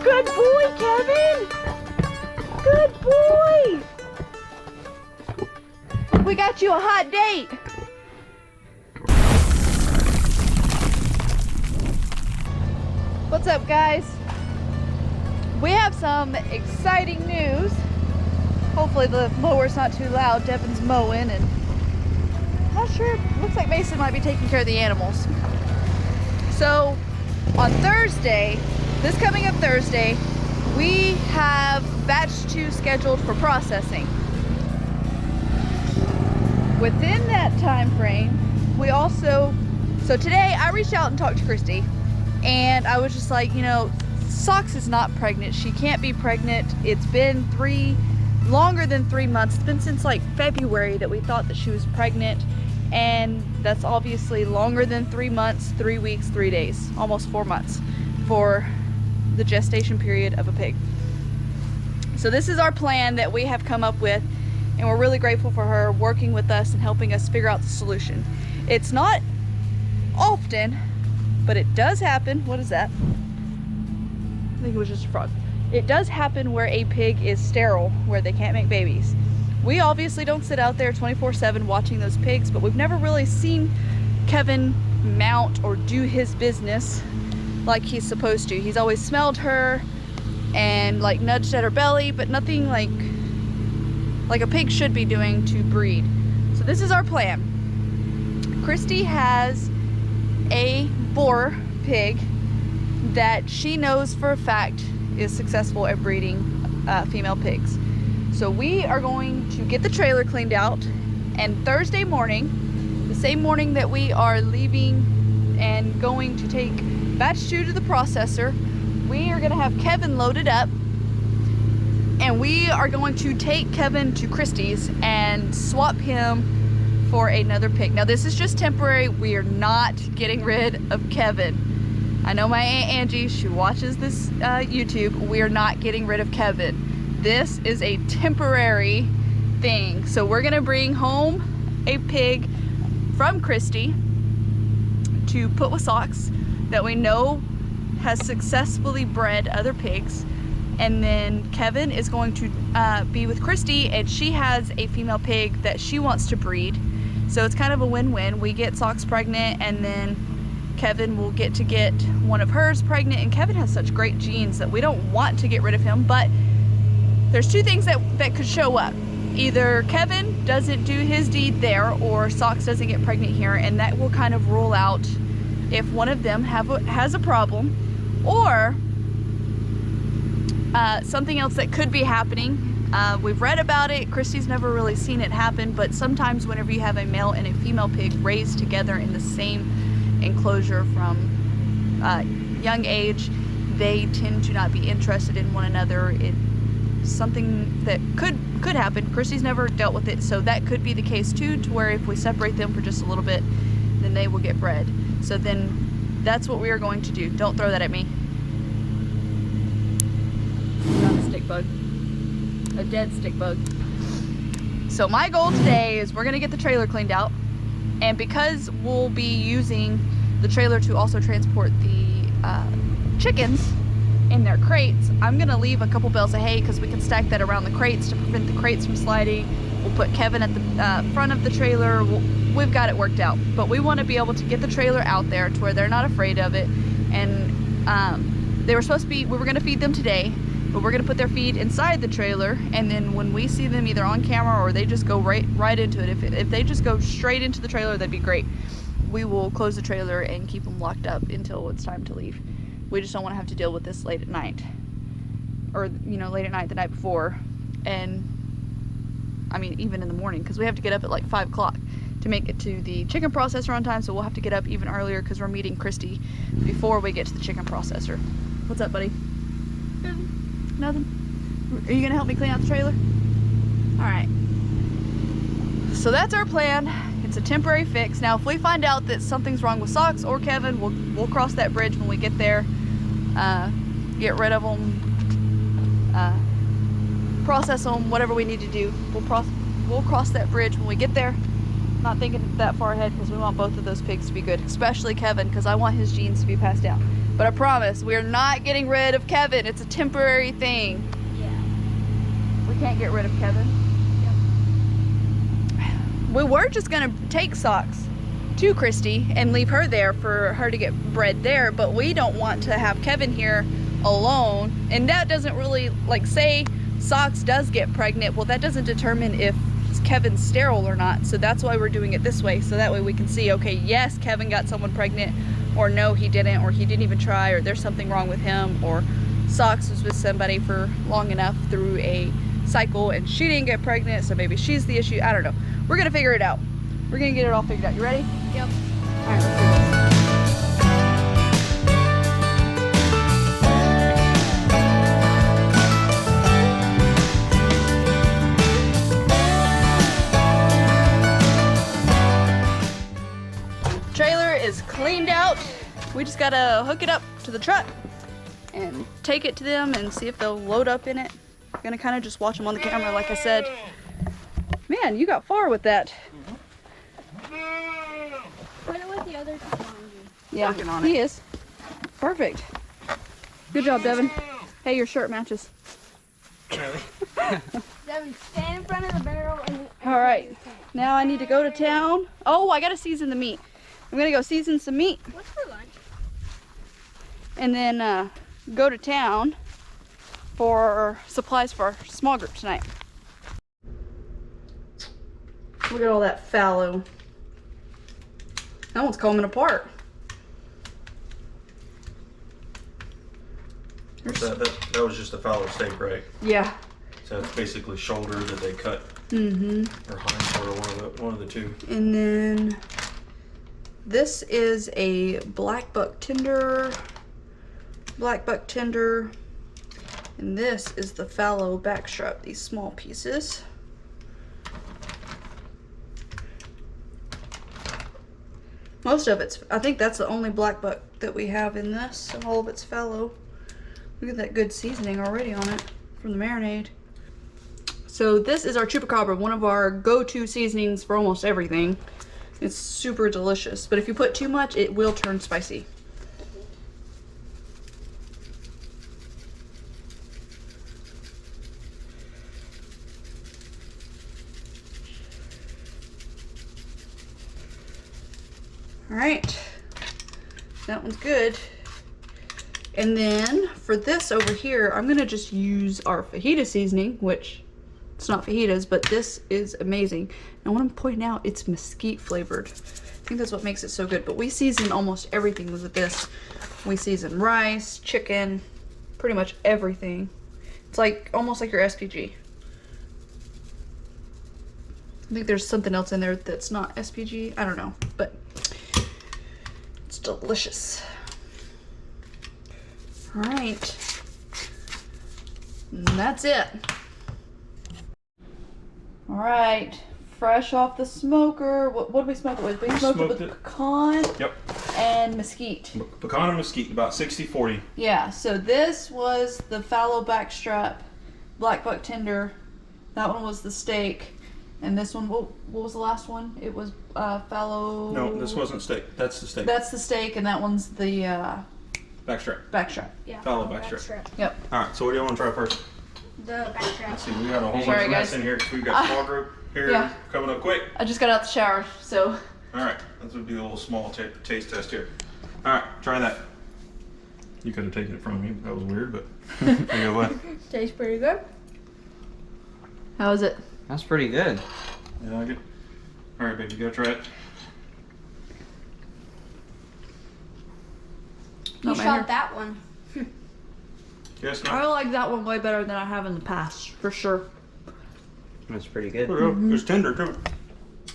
Good boy, Kevin. Good boy. We got you a hot date. What's up, guys? We have some exciting news. Hopefully the mower's not too loud. Devin's mowing and not sure. Looks like Mason might be taking care of the animals. So on Thursday, this coming up Thursday, we have batch 2 scheduled for processing. Within that time frame, we also, so today I reached out and talked to Christy, and I was just like, you know, Socks is not pregnant. She can't be pregnant. It's been longer than 3 months. It's been since like February that we thought that she was pregnant, and that's obviously longer than 3 months, 3 weeks, 3 days, almost 4 months for the gestation period of a pig. So this is our plan that we have come up with, and we're really grateful for her working with us and helping us figure out the solution. It's not often, but it does happen. What is that? I think it was just a frog. It does happen where a pig is sterile, where they can't make babies. We obviously don't sit out there 24/7 watching those pigs, but we've never really seen Kevin mount or do his business like he's supposed to. He's always smelled her and like nudged at her belly, but nothing like a pig should be doing to breed. So this is our plan. Christy has a boar pig that she knows for a fact is successful at breeding female pigs. So we are going to get the trailer cleaned out, and Thursday morning, the same morning that we are leaving and going to take batch 2 to the processor, we are going to have Kevin loaded up, and we are going to take Kevin to Christie's and swap him for another pig. Now this is just temporary. We are not getting rid of Kevin. I know my Aunt Angie, she watches this YouTube. We are not getting rid of Kevin. This is a temporary thing. So we're gonna bring home a pig from Christy to put with Socks that we know has successfully bred other pigs. And then Kevin is going to be with Christy, and she has a female pig that she wants to breed. So it's kind of a win-win. We get Socks pregnant, and then Kevin will get one of hers pregnant, and Kevin has such great genes that we don't want to get rid of him, but there's 2 things that could show up. Either Kevin doesn't do his deed there, or Socks doesn't get pregnant here, and that will kind of rule out if one of them has a problem, or something else that could be happening. We've read about it. Christy's never really seen it happen, but sometimes whenever you have a male and a female pig raised together in the same enclosure from young age, they tend to not be interested in one another. It's something that could happen. Christy's never dealt with it, so that could be the case too, to where if we separate them for just a little bit, then they will get bred. So then that's what we are going to do. Don't throw that at me. Not a stick bug. A dead stick bug. So my goal today is we're gonna get the trailer cleaned out, and because we'll be using the trailer to also transport the chickens in their crates, I'm gonna leave a couple bales of hay because we can stack that around the crates to prevent the crates from sliding. We'll put Kevin at the front of the trailer. We've got it worked out, but we want to be able to get the trailer out there to where they're not afraid of it. And we were gonna feed them today, but we're gonna put their feed inside the trailer, and then when we see them either on camera or they just go right into it, if they just go straight into the trailer, that'd be great. We will close the trailer and keep them locked up until it's time to leave. We just don't want to have to deal with this late at night, or late at night the night before, and I mean even in the morning, because we have to get up at like 5 o'clock to make it to the chicken processor on time. So we'll have to get up even earlier because we're meeting Christy before we get to the chicken processor. What's up, buddy? Nothing? Are you gonna help me clean out the trailer? All right. So that's our plan. It's a temporary fix. Now, if we find out that something's wrong with Socks or Kevin, we'll cross that bridge when we get there. Get rid of them, process them, whatever we need to do. We'll cross that bridge when we get there. Not thinking that far ahead because we want both of those pigs to be good, especially Kevin, because I want his genes to be passed down. But I promise, we are not getting rid of Kevin. It's a temporary thing. Yeah. We can't get rid of Kevin. Yep. We were just gonna take Socks to Christy and leave her there for her to get bred there, but we don't want to have Kevin here alone. And that doesn't really, like, say Socks does get pregnant, well, that doesn't determine if Kevin's sterile or not. So that's why we're doing it this way, so that way we can see, okay, yes, Kevin got someone pregnant, or no, he didn't, or he didn't even try, or there's something wrong with him, or Socks was with somebody for long enough through a cycle and she didn't get pregnant, so maybe she's the issue. I don't know. We're gonna figure it out. We're gonna get it all figured out. You ready? Yep. All right, let's do this. Trailer is cleaned out. We just gotta hook it up to the truck and take it to them and see if they'll load up in it. I'm gonna kind of just watch them on the camera, like I said. Man, you got far with that. Put it with the other technology. Yeah, Working on he it. is. Perfect. Good job, Devin. Hey, your shirt matches. Devin, stand in front of the barrel and All right, now I need to go to town. Oh, I gotta season the meat. I'm gonna go season some meat What's for lunch? and then go to town for supplies for our small group tonight. Look at all that fallow. That one's coming apart. That was just a fallow steak, right? Yeah. So it's basically shoulder that they cut, Mm-hmm. or hind quarter, one of the two. And then this is a black buck tender, and this is the fallow backstrap, these small pieces. Most of it's, I think that's the only black buck that we have in this, and all of it's fallow. Look at that good seasoning already on it from the marinade. So this is our chupacabra, one of our go-to seasonings for almost everything. It's super delicious, but if you put too much, it will turn spicy. All right, that one's good. And then for this over here, I'm gonna just use our fajita seasoning, which it's not fajitas, but this is amazing. And I want to point out it's mesquite flavored. I think that's what makes it so good, but we season almost everything with this. We season rice, chicken, pretty much everything. It's like almost like your SPG. I think there's something else in there that's not SPG. I don't know, but it's delicious. All right, and that's it. All right, fresh off the smoker. What did we smoke it with? We smoked it with pecan Yep. and mesquite. Pecan and mesquite, about 60-40. Yeah, so this was the fallow backstrap, black buck tender. That one was the steak. And this one, what was the last one? It was fallow... No, this wasn't steak. That's the steak. That's the steak, and that one's the Backstrap. backstrap. Yeah. Fallow backstrap. Yep. All right, so what do you want to try first? The backstrap. Let's see, we got a whole Sorry, bunch of mess guys. in here because we've got small group here Yeah. coming up quick. I just got out the shower, so... All right, let's do a little small taste test here. All right, try that. You could have taken it from me. That was weird, but you know what? Tastes pretty good. How is it? That's pretty good. Yeah, I get. All right, baby, go try it. You Not my shot hair. that one. Yes, I no. like that one way better than I have in the past, for sure. That's pretty good. It's tender too.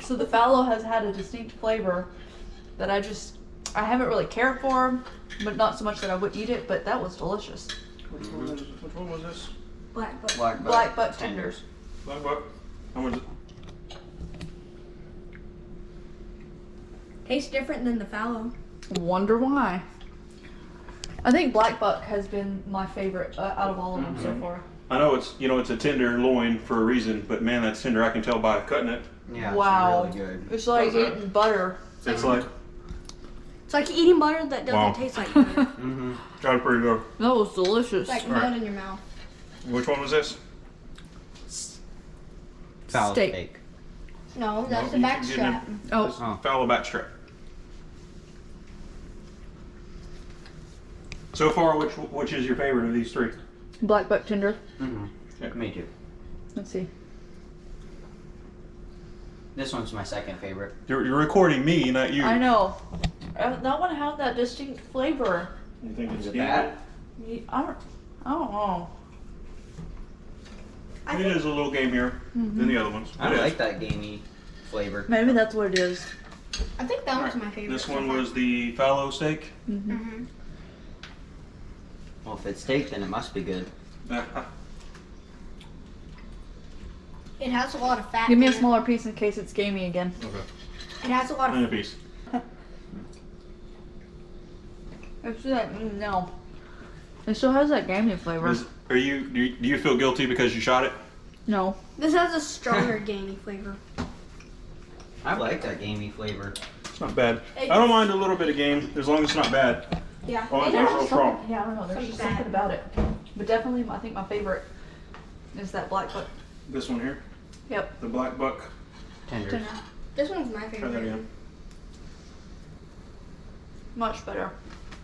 So the fallow has had a distinct flavor that I haven't really cared for, but not so much that I would eat it, but that was delicious. Which one was this? Black buck. Black buck tenders. Black buck. How much? Tastes different than the fallow. Wonder why. I think black buck has been my favorite out of all of them so far. I know it's a tender loin for a reason, but man, that's tender. I can tell by cutting it. Yeah, Wow. it's really good. It's like How's that? eating butter. It's like It's like eating butter that doesn't Wow. taste like butter. Mm-hmm. That was pretty good. That was delicious. It's like Alright. melt in your mouth. Which one was this? Fowl Steak. steak. No, that's No, the you back can get strap. Oh, Oh. Fallow back strap. So far, which is your favorite of these three? black buck tender. Mm-hmm. Yeah. Me too. Let's see. This one's my second favorite. You're recording me, not you. I know. That one has that distinct flavor. You think it's Is it gamey? bad? I don't know. I It think is a little gamier than the other ones. I It is. like that gamey flavor. Maybe that's what it is. that one's Alright, my favorite. This so one far. was the fallow steak. Mm-hmm. Well, if it's steak, then it must be good. It has a lot of fat. Give me a in it. smaller piece in case it's gamey again. Okay. It has a lot And a of. piece. It's like, no. It still has that gamey flavor. Do you feel guilty because you shot it? No. This has a stronger gamey flavor. I like that gamey flavor. It's not bad. I don't mind a little bit of game as long as it's not bad. Yeah. Oh, It it's has- real strong. Yeah, I don't know. There's Something just bad. something about it. But definitely, I think my favorite is that black buck. This one here, Yep. the black buck. Tender. This one's my Try favorite. that again. Much better.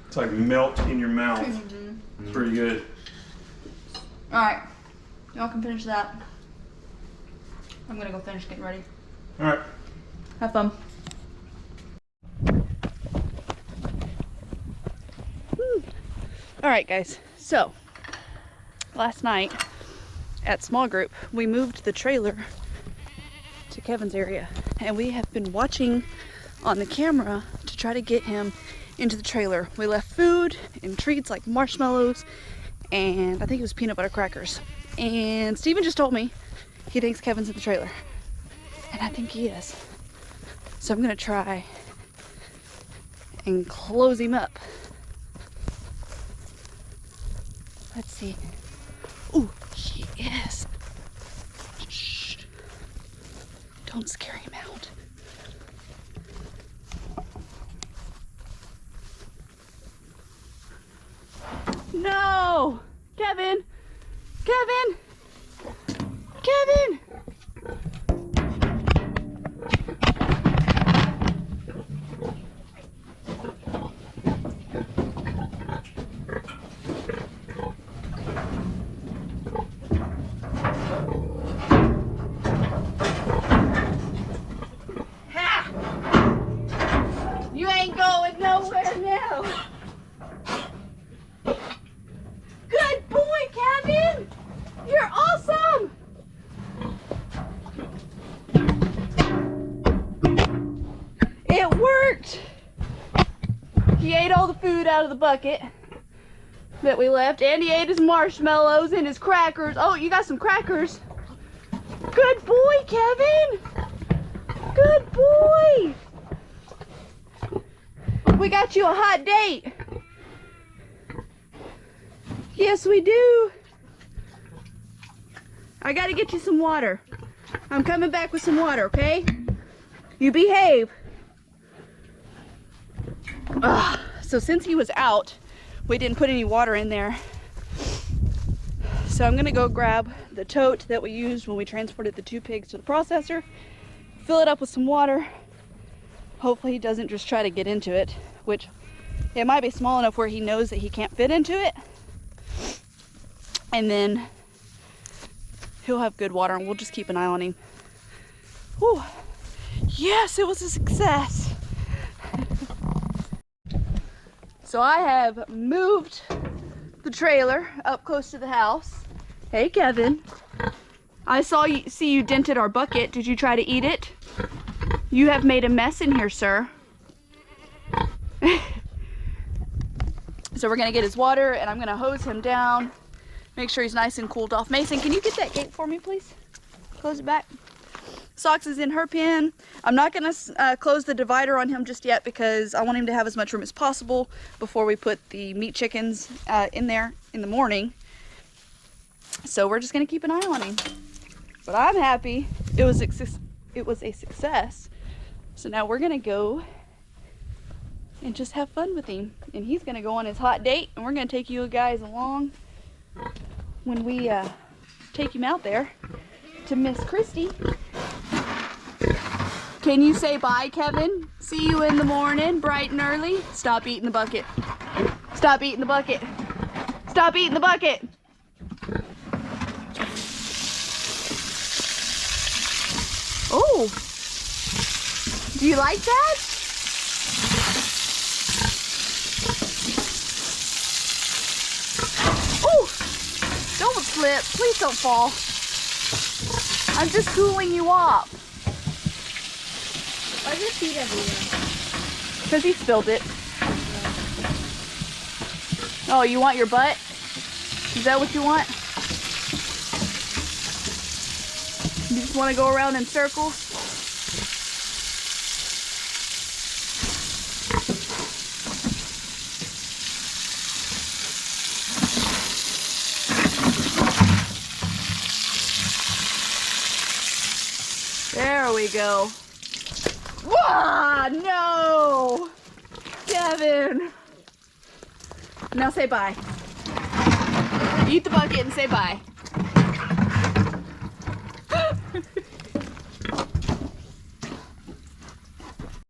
It's like melt in your mouth. It's pretty good. Alright. Y'all can finish that. I'm gonna go finish getting ready. All right. Have fun. Alright guys, so last night at small group we moved the trailer to Kevin's area and we have been watching on the camera to try to get him into the trailer. We left food and treats like marshmallows and I think it was peanut butter crackers. And Steven just told me he thinks Kevin's in the trailer. And I think he is. So I'm gonna try and close him up. Let's see. Ooh, he is. Shh. Don't scare him out. No! Kevin! Kevin! Kevin! Ha! You ain't going nowhere now. Good boy, Kevin! You're awesome! It worked! He ate all the food out of the bucket that we left, and he ate his marshmallows and his crackers. Oh, you got some crackers. Good boy, Kevin! Good boy! We got you a hot date. Yes, we do. I gotta get you some water. I'm coming back with some water, okay? You behave. Ugh. So since he was out, we didn't put any water in there. So I'm gonna go grab the tote that we used when we transported the 2 pigs to the processor, fill it up with some water. Hopefully he doesn't just try to get into it, which it might be small enough where he knows that he can't fit into it. And then he'll have good water and we'll just keep an eye on him. Whew. Yes, it was a success. So I have moved the trailer up close to the house. Hey, Kevin. I see you dented our bucket. Did you try to eat it? You have made a mess in here, sir. So we're gonna get his water and I'm gonna hose him down. Make sure he's nice and cooled off. Mason, can you get that gate for me, please? Close it back. Socks is in her pen. I'm not gonna close the divider on him just yet because I want him to have as much room as possible before we put the meat chickens in there in the morning. So we're just gonna keep an eye on him. But I'm happy. It was a success. So now we're gonna go and just have fun with him. And he's gonna go on his hot date, and we're gonna take you guys along when we take him out there to Miss Christy. Can you say bye, Kevin? See you in the morning, bright and early. Stop eating the bucket. Stop eating the bucket. Stop eating the bucket. Oh, do you like that? Oh, don't slip. Please don't fall. I'm just cooling you off. Why is your feet everywhere? Because he spilled it. Oh, you want your butt? Is that what you want? You just want to go around in circles? There we go. Whoa, no! Kevin! Now say bye. Eat the bucket and say bye.